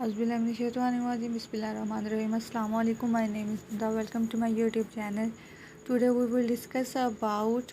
Bismillahirrahmanirrahim. Assalamu alaikum. My name is Nida. Welcome to my YouTube channel. Today we will discuss about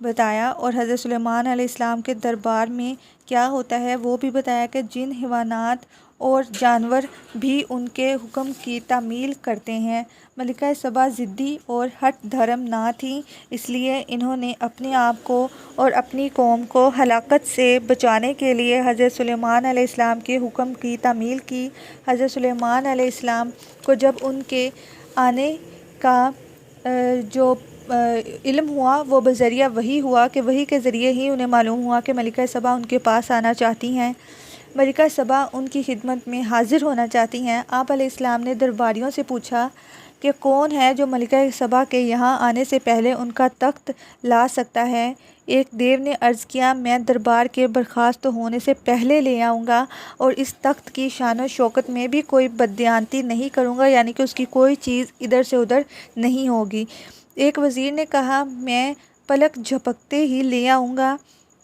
بتایا اور حضرت سلیمان علیہ السلام کے دربار میں کیا ہوتا ہے وہ بھی بتایا کہ جن حیوانات اور جانور بھی ان کے حکم کی تعمیل کرتے ہیں۔ ملکہ سبا ضدی اور ہٹ دھرم نہ تھیں، اس لیے انہوں نے اپنے آپ کو اور اپنی قوم کو ہلاکت سے بچانے کے لیے حضرت سلیمان علیہ السلام کے حکم کی تعمیل کی۔ حضرت سلیمان علیہ السلام کو جب ان کے آنے کا جو علم ہوا وہ بذریعہ وحی ہوا کہ وحی کے ذریعے ہی انہیں معلوم ہوا کہ ملکہ سبا ان کے پاس آنا چاہتی ہیں، ملکہ سبا ان کی خدمت میں حاضر ہونا چاہتی ہیں۔ آپ علیہ السلام نے درباریوں سے پوچھا کہ کون ہے جو ملکہ سبا کے یہاں آنے سے پہلے ان کا تخت لا سکتا ہے؟ ایک دیو نے عرض کیا، میں دربار کے برخاست ہونے سے پہلے لے آؤں گا اور اس تخت کی شان و شوکت میں بھی کوئی بددیانتی نہیں کروں گا، یعنی کہ اس کی کوئی چیز ادھر سے ادھر نہیں ہوگی۔ ایک وزیر نے کہا، میں پلک جھپکتے ہی لے آؤں گا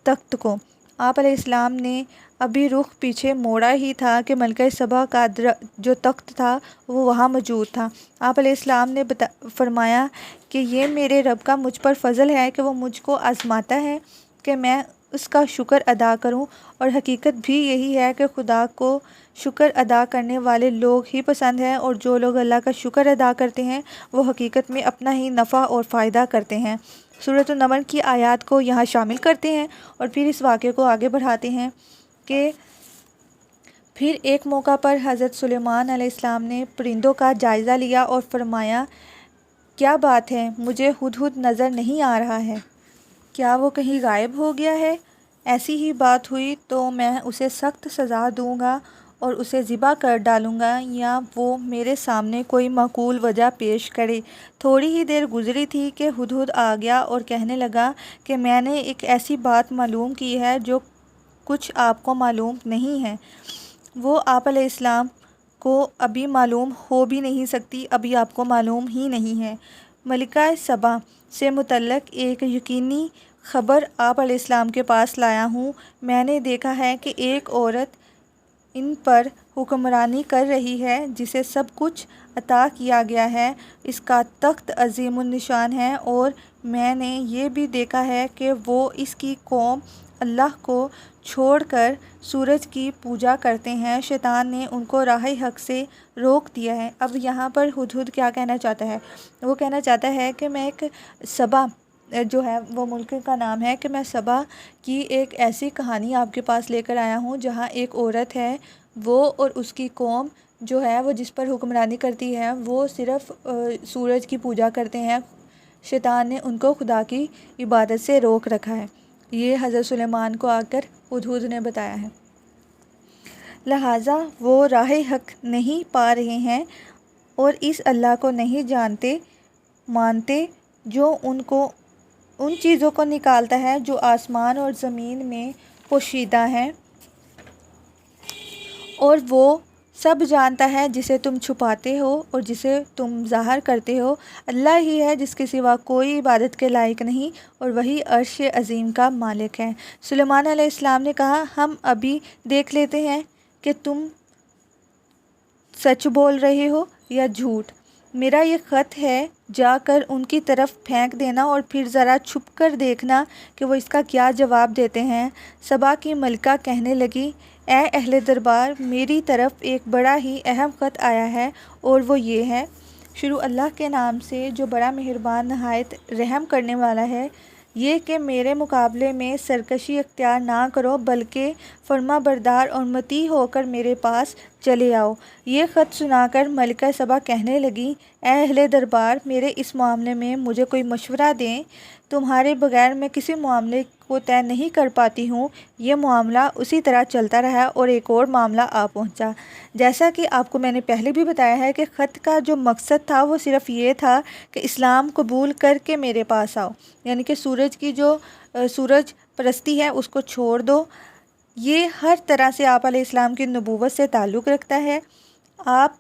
تخت کو۔ آپ علیہ السلام نے ابھی رخ پیچھے موڑا ہی تھا کہ ملکہ سبا کا جو تخت تھا وہ وہاں موجود تھا۔ آپ علیہ السلام نے فرمایا کہ یہ میرے رب کا مجھ پر فضل ہے کہ وہ مجھ کو آزماتا ہے کہ میں اس کا شکر ادا کروں، اور حقیقت بھی یہی ہے کہ خدا کو شکر ادا کرنے والے لوگ ہی پسند ہیں، اور جو لوگ اللہ کا شکر ادا کرتے ہیں وہ حقیقت میں اپنا ہی نفع اور فائدہ کرتے ہیں۔ سورۃ النمل کی آیات کو یہاں شامل کرتے ہیں اور پھر اس واقعے کو آگے بڑھاتے ہیں کہ پھر ایک موقع پر حضرت سلیمان علیہ السلام نے پرندوں کا جائزہ لیا اور فرمایا، کیا بات ہے، مجھے ہدہد نظر نہیں آ رہا ہے، کیا وہ کہیں غائب ہو گیا ہے؟ ایسی ہی بات ہوئی تو میں اسے سخت سزا دوں گا اور اسے ذبح کر ڈالوں گا، یا وہ میرے سامنے کوئی معقول وجہ پیش کرے۔ تھوڑی ہی دیر گزری تھی کہ ہدہد آ گیا اور کہنے لگا کہ میں نے ایک ایسی بات معلوم کی ہے جو کچھ آپ کو معلوم نہیں ہے، وہ آپ علیہ السلام کو ابھی معلوم ہو بھی نہیں سکتی، ابھی آپ کو معلوم ہی نہیں ہے۔ ملکہ سبا سے متعلق ایک یقینی خبر آپ علیہ السلام کے پاس لایا ہوں۔ میں نے دیکھا ہے کہ ایک عورت ان پر حکمرانی کر رہی ہے جسے سب کچھ عطا کیا گیا ہے، اس کا تخت عظیم النشان ہے، اور میں نے یہ بھی دیکھا ہے کہ وہ اس کی قوم اللہ کو چھوڑ کر سورج کی پوجا کرتے ہیں، شیطان نے ان کو راہ حق سے روک دیا ہے۔ اب یہاں پر ہدہد کیا کہنا چاہتا ہے؟ وہ کہنا چاہتا ہے کہ میں ایک سبا جو ہے وہ ملک کا نام ہے، کہ میں سبا کی ایک ایسی کہانی آپ کے پاس لے کر آیا ہوں جہاں ایک عورت ہے، وہ اور اس کی قوم جو ہے وہ جس پر حکمرانی کرتی ہے وہ صرف سورج کی پوجا کرتے ہیں، شیطان نے ان کو خدا کی عبادت سے روک رکھا ہے۔ یہ حضرت سلیمان کو آ کر ہدہد نے بتایا ہے، لہٰذا وہ راہ حق نہیں پا رہے ہیں اور اس اللہ کو نہیں جانتے مانتے جو ان چیزوں کو نکالتا ہے جو آسمان اور زمین میں پوشیدہ ہیں، اور وہ سب جانتا ہے جسے تم چھپاتے ہو اور جسے تم ظاہر کرتے ہو۔ اللہ ہی ہے جس کے سوا کوئی عبادت کے لائق نہیں، اور وہی عرش عظیم کا مالک ہے۔ سلیمان علیہ السلام نے کہا، ہم ابھی دیکھ لیتے ہیں کہ تم سچ بول رہے ہو یا جھوٹ۔ میرا یہ خط ہے، جا کر ان کی طرف پھینک دینا اور پھر ذرا چھپ کر دیکھنا کہ وہ اس کا کیا جواب دیتے ہیں۔ سبا کی ملکہ کہنے لگی، اے اہل دربار، میری طرف ایک بڑا ہی اہم خط آیا ہے، اور وہ یہ ہے، شروع اللہ کے نام سے جو بڑا مہربان نہایت رحم کرنے والا ہے، یہ کہ میرے مقابلے میں سرکشی اختیار نہ کرو بلکہ فرما بردار اور مطیع ہو کر میرے پاس چلے آؤ۔ یہ خط سنا کر ملکہ سبا کہنے لگی، اے اہل دربار، میرے اس معاملے میں مجھے کوئی مشورہ دیں، تمہارے بغیر میں کسی معاملے کو طے نہیں کر پاتی ہوں۔ یہ معاملہ اسی طرح چلتا رہا اور ایک اور معاملہ آ پہنچا۔ جیسا کہ آپ کو میں نے پہلے بھی بتایا ہے کہ خط کا جو مقصد تھا وہ صرف یہ تھا کہ اسلام قبول کر کے میرے پاس آؤ، یعنی کہ سورج کی جو سورج پرستی ہے اس کو چھوڑ دو۔ یہ ہر طرح سے آپ علیہ السلام کی نبوت سے تعلق رکھتا ہے۔ آپ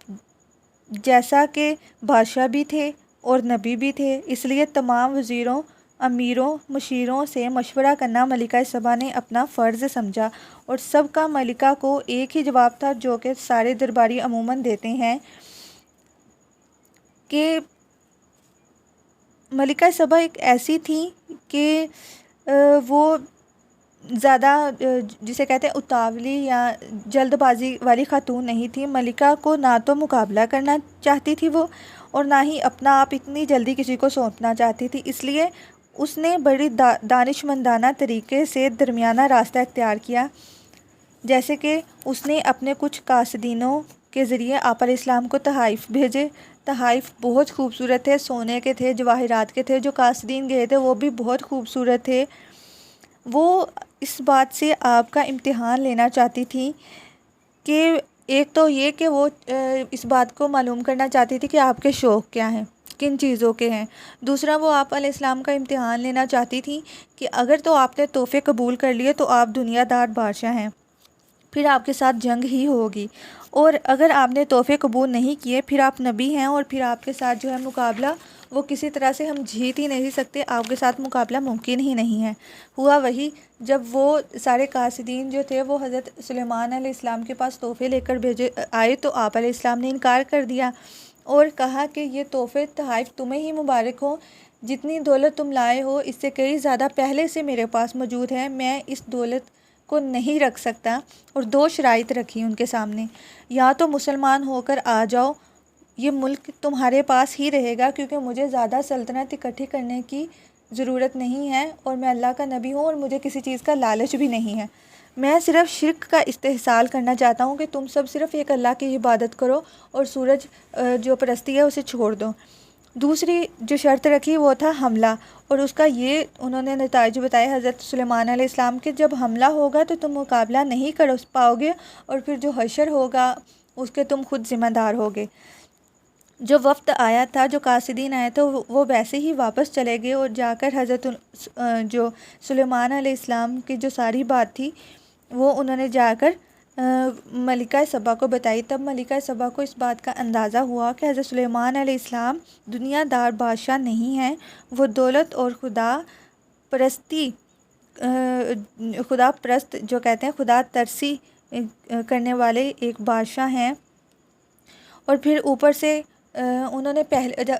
جیسا کہ بادشاہ بھی تھے اور نبی بھی تھے، اس لیے تمام وزیروں، امیروں، مشیروں سے مشورہ کرنا ملکہ سبا نے اپنا فرض سمجھا، اور سب کا ملکہ کو ایک ہی جواب تھا جو کہ سارے درباری عموماً دیتے ہیں کہ ملکہ سبا ایک ایسی تھی کہ وہ زیادہ جسے کہتے ہیں اتاولی یا جلد بازی والی خاتون نہیں تھی۔ ملکہ کو نہ تو مقابلہ کرنا چاہتی تھی وہ، اور نہ ہی اپنا آپ اتنی جلدی کسی کو سونپنا چاہتی تھی، اس لیے اس نے بڑی دانشمندانہ طریقے سے درمیانہ راستہ اختیار کیا۔ جیسے کہ اس نے اپنے کچھ قاصدینوں کے ذریعے آپ علیہ السلام کو تحائف بھیجے۔ تحائف بہت خوبصورت تھے، سونے کے تھے، جواہرات کے تھے۔ جو قاصدین گئے تھے وہ بھی بہت خوبصورت تھے۔ وہ اس بات سے آپ کا امتحان لینا چاہتی تھی کہ ایک تو یہ کہ وہ اس بات کو معلوم کرنا چاہتی تھی کہ آپ کے شوق کیا ہیں، کن چیزوں کے ہیں۔ دوسرا، وہ آپ علیہ السلام کا امتحان لینا چاہتی تھی کہ اگر تو آپ نے تحفے قبول کر لیے تو آپ دنیا دار بادشاہ ہیں، پھر آپ کے ساتھ جنگ ہی ہوگی، اور اگر آپ نے تحفے قبول نہیں کیے پھر آپ نبی ہیں، اور پھر آپ کے ساتھ جو ہے مقابلہ وہ کسی طرح سے ہم جیت ہی نہیں سکتے، آپ کے ساتھ مقابلہ ممکن ہی نہیں ہے۔ ہوا وہی، جب وہ سارے قاصدین جو تھے وہ حضرت سلیمان علیہ السلام کے پاس تحفے لے کر آئے تو آپ علیہ السلام نے انکار کر دیا اور کہا کہ یہ تحفے تحائف تمہیں ہی مبارک ہو، جتنی دولت تم لائے ہو اس سے کئی زیادہ پہلے سے میرے پاس موجود ہے، میں اس دولت کو نہیں رکھ سکتا۔ اور دو شرائط رکھی ان کے سامنے، یا تو مسلمان ہو کر آ جاؤ، یہ ملک تمہارے پاس ہی رہے گا کیونکہ مجھے زیادہ سلطنت اکٹھی کرنے کی ضرورت نہیں ہے، اور میں اللہ کا نبی ہوں اور مجھے کسی چیز کا لالچ بھی نہیں ہے، میں صرف شرک کا استحصال کرنا چاہتا ہوں کہ تم سب صرف ایک اللہ کی عبادت کرو اور سورج جو پرستی ہے اسے چھوڑ دو۔ دوسری جو شرط رکھی وہ تھا حملہ، اور اس کا یہ انہوں نے نتائج بتائے حضرت سلیمان علیہ السلام کے، جب حملہ ہوگا تو تم مقابلہ نہیں کر پاؤ گے، اور پھر جو حشر ہوگا اس کے تم خود ذمہ دار ہوگے۔ جو وفد آیا تھا، جو قاصدین آئے تھے، وہ ویسے ہی واپس چلے گئے، اور جا کر حضرت جو سلیمان علیہ السلام کی جو ساری بات تھی وہ انہوں نے جا کر ملکہ سبا کو بتائی۔ تب ملکہ سبا کو اس بات کا اندازہ ہوا کہ حضرت سلیمان علیہ السلام دنیا دار بادشاہ نہیں ہیں، وہ دولت اور خدا پرست جو کہتے ہیں خدا ترسی کرنے والے ایک بادشاہ ہیں۔ اور پھر اوپر سے انہوں نے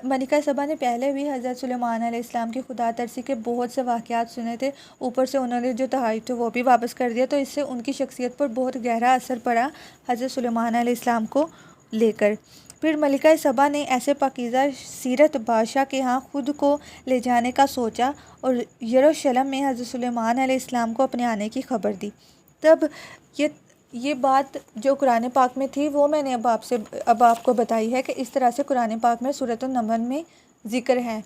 ملکہ سبا نے پہلے بھی حضرت سلیمان علیہ السلام کی خدا ترسی کے بہت سے واقعات سنے تھے، اوپر سے انہوں نے جو تحائف تھے وہ بھی واپس کر دیا، تو اس سے ان کی شخصیت پر بہت گہرا اثر پڑا حضرت سلیمان علیہ السلام کو لے کر۔ پھر ملکہ سبا نے ایسے پاکیزہ سیرت بادشاہ کے ہاں خود کو لے جانے کا سوچا، اور یروشلم میں حضرت سلیمان علیہ السلام کو اپنے آنے کی خبر دی۔ تب یہ بات جو قرآن پاک میں تھی وہ میں نے اب آپ کو بتائی ہے کہ اس طرح سے قرآن پاک میں سورۃ النمل میں ذکر ہے۔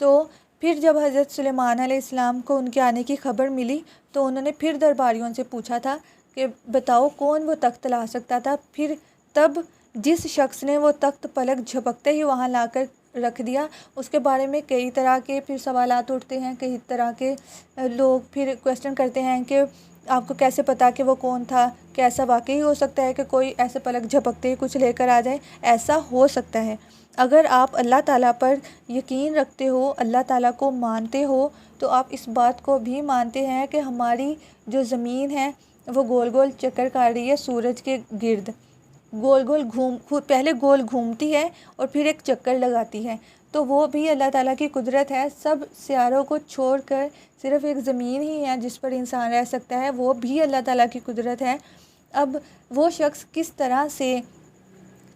تو پھر جب حضرت سلیمان علیہ السلام کو ان کے آنے کی خبر ملی تو انہوں نے پھر درباریوں سے پوچھا تھا کہ بتاؤ کون وہ تخت لا سکتا تھا۔ پھر تب جس شخص نے وہ تخت پلک جھپکتے ہی وہاں لا کر رکھ دیا، اس کے بارے میں کئی طرح کے پھر سوالات اٹھتے ہیں، کئی طرح کے لوگ پھر کویسچن کرتے ہیں کہ آپ کو کیسے پتا کہ وہ کون تھا، کہ ایسا واقعی ہو سکتا ہے کہ کوئی ایسے پلک جھپکتے ہی کچھ لے کر آ جائے؟ ایسا ہو سکتا ہے، اگر آپ اللہ تعالیٰ پر یقین رکھتے ہو، اللہ تعالیٰ کو مانتے ہو، تو آپ اس بات کو بھی مانتے ہیں کہ ہماری جو زمین ہے وہ گول گول چکر کاٹ رہی ہے سورج کے گرد، پہلے گول گھومتی ہے اور پھر ایک چکر لگاتی ہے، تو وہ بھی اللہ تعالیٰ کی قدرت ہے۔ سب سیاروں کو چھوڑ کر صرف ایک زمین ہی ہے جس پر انسان رہ سکتا ہے، وہ بھی اللہ تعالیٰ کی قدرت ہے۔ اب وہ شخص کس طرح سے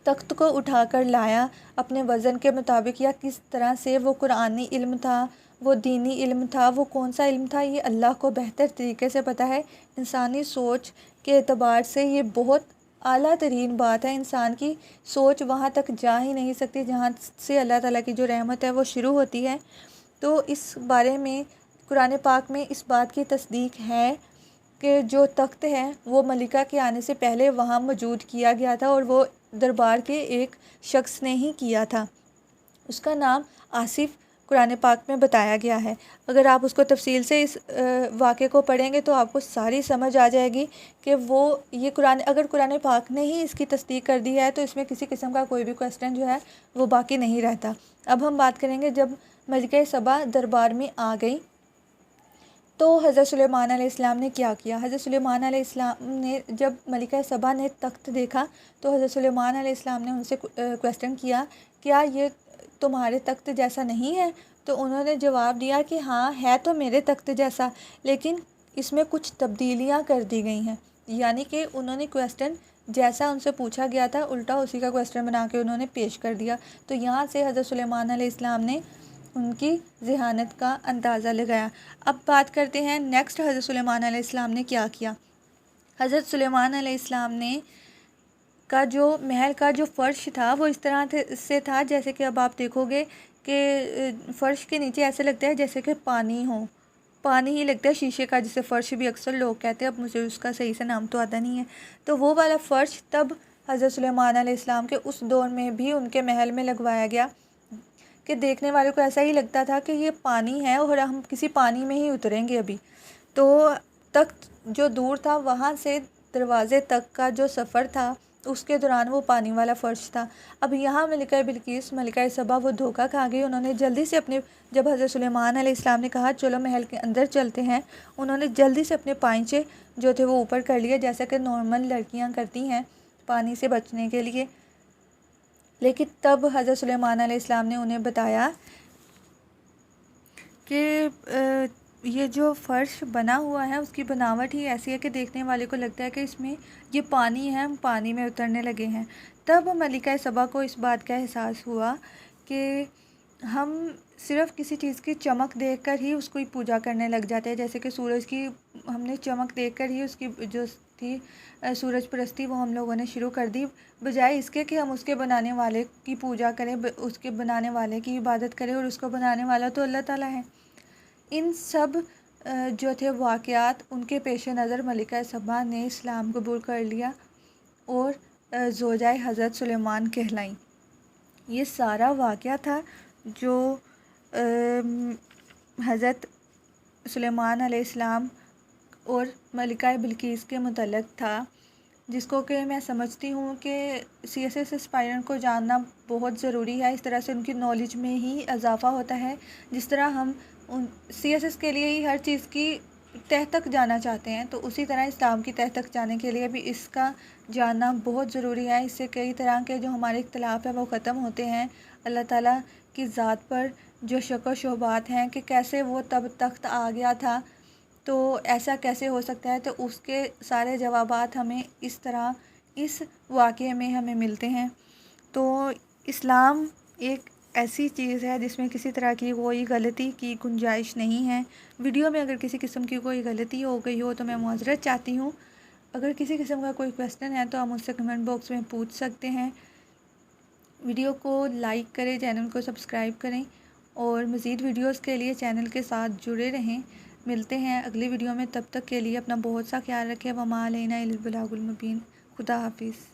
تخت کو اٹھا کر لایا اپنے وزن کے مطابق، یا کس طرح سے وہ قرآنی علم تھا، وہ دینی علم تھا، وہ کون سا علم تھا، یہ اللہ کو بہتر طریقے سے پتہ ہے۔ انسانی سوچ کے اعتبار سے یہ بہت اعلیٰ ترین بات ہے، انسان کی سوچ وہاں تک جا ہی نہیں سکتی جہاں سے اللہ تعالیٰ کی جو رحمت ہے وہ شروع ہوتی ہے۔ تو اس بارے میں قرآن پاک میں اس بات کی تصدیق ہے کہ جو تخت ہے وہ ملکہ کے آنے سے پہلے وہاں موجود کیا گیا تھا، اور وہ دربار کے ایک شخص نے ہی کیا تھا، اس کا نام آصف قرآن پاک میں بتایا گیا ہے۔ اگر آپ اس کو تفصیل سے اس واقعے کو پڑھیں گے تو آپ کو ساری سمجھ آ جائے گی کہ اگر قرآن پاک نے ہی اس کی تصدیق کر دی ہے تو اس میں کسی قسم کا کوئی بھی کویسچن جو ہے وہ باقی نہیں رہتا۔ اب ہم بات کریں گے جب ملکہ سبا دربار میں آ گئی تو حضرت سلیمان علیہ السلام نے کیا کیا۔ حضرت سلیمان علیہ السلام نے جب ملکہ سبا نے تخت دیکھا تو حضرت سلیمان علیہ السلام نے ان سے کویسچن کیا، کیا یہ تمہارے تخت جیسا نہیں ہے؟ تو انہوں نے جواب دیا کہ ہاں ہے تو میرے تخت جیسا، لیکن اس میں کچھ تبدیلیاں کر دی گئی ہیں، یعنی کہ انہوں نے کویسچن جیسا ان سے پوچھا گیا تھا الٹا اسی کا کویسچن بنا کے انہوں نے پیش کر دیا۔ تو یہاں سے حضرت سلیمان علیہ السلام نے ان کی ذہانت کا اندازہ لگایا۔ اب بات کرتے ہیں نیکسٹ حضرت سلیمان علیہ السلام نے کیا کیا۔ حضرت سلیمان علیہ السلام نے کا جو محل کا جو فرش تھا وہ اس طرح سے تھا، جیسے کہ اب آپ دیکھو گے کہ فرش کے نیچے ایسے لگتا ہے جیسے کہ پانی ہو، پانی ہی لگتا ہے شیشے کا، جسے فرش بھی اکثر لوگ کہتے ہیں، اب مجھے اس کا صحیح سے نام تو آتا نہیں ہے۔ تو وہ والا فرش تب حضرت سلیمان علیہ السلام کے اس دور میں بھی ان کے محل میں لگوایا گیا کہ دیکھنے والوں کو ایسا ہی لگتا تھا کہ یہ پانی ہے اور ہم کسی پانی میں ہی اتریں گے ابھی۔ تو تخت جو دور تھا وہاں سے دروازے تک کا جو سفر تھا اس کے دوران وہ پانی والا فرش تھا۔ اب یہاں ملکہ بلقیس، ملکہ سبا وہ دھوکہ کھا گئی، انہوں نے جلدی سے جب حضرت سلیمان علیہ السلام نے کہا چلو محل کے اندر چلتے ہیں، انہوں نے جلدی سے اپنے پائنچے جو تھے وہ اوپر کر لیے، جیسا کہ نارمل لڑکیاں کرتی ہیں پانی سے بچنے کے لیے۔ لیکن تب حضرت سلیمان علیہ السلام نے انہیں بتایا کہ یہ جو فرش بنا ہوا ہے اس کی بناوٹ ہی ایسی ہے کہ دیکھنے والے کو لگتا ہے کہ اس میں یہ پانی ہے، ہم پانی میں اترنے لگے ہیں۔ تب ملکہ سبا کو اس بات کا احساس ہوا کہ ہم صرف کسی چیز کی چمک دیکھ کر ہی اس کو پوجا کرنے لگ جاتے ہیں، جیسے کہ سورج کی ہم نے چمک دیکھ کر ہی اس کی جو تھی سورج پرستی وہ ہم لوگوں نے شروع کر دی، بجائے اس کے کہ ہم اس کے بنانے والے کی پوجا کریں، اس کے بنانے والے کی عبادت کریں، اور اس کو بنانے والا تو اللہ تعالیٰ ہے۔ ان سب جو تھے واقعات ان کے پیش نظر ملکہ سبا نے اسلام قبول کر لیا اور زوجہ حضرت سلیمان کہلائیں۔ یہ سارا واقعہ تھا جو حضرت سلیمان علیہ السلام اور ملکہ بلقیس کے متعلق تھا، جس کو کہ میں سمجھتی ہوں کہ سی ایس ایس اسپائرنٹ کو جاننا بہت ضروری ہے۔ اس طرح سے ان کی نالج میں ہی اضافہ ہوتا ہے، جس طرح ہم سی ایس ایس کے لیے ہی ہر چیز کی تہ تک جانا چاہتے ہیں، تو اسی طرح اسلام کی تہ تک جانے کے لیے بھی اس کا جاننا بہت ضروری ہے۔ اس سے کئی طرح کے جو ہمارے اختلاف ہیں وہ ختم ہوتے ہیں۔ اللہ تعالیٰ کی ذات پر جو شک و شبہات ہیں کہ کیسے وہ تب تخت آ گیا تھا، تو ایسا کیسے ہو سکتا ہے، تو اس کے سارے جوابات ہمیں اس طرح اس واقعے میں ہمیں ملتے ہیں۔ تو اسلام ایک ایسی چیز ہے جس میں کسی طرح کی کوئی غلطی کی گنجائش نہیں ہے۔ ویڈیو میں اگر کسی قسم کی کوئی غلطی ہو گئی ہو تو میں معذرت چاہتی ہوں۔ اگر کسی قسم کا کوئی کویسچن ہے تو ہم مجھ سے کمنٹ باکس میں پوچھ سکتے ہیں۔ ویڈیو کو لائک کریں، چینل کو سبسکرائب کریں، اور مزید ویڈیوز کے لیے چینل کے ساتھ جڑے رہیں۔ ملتے ہیں اگلی ویڈیو میں، تب تک کے لیے اپنا بہت سا خیال رکھیں۔ وما علینا الا البلاغ المبین۔ خدا حافظ۔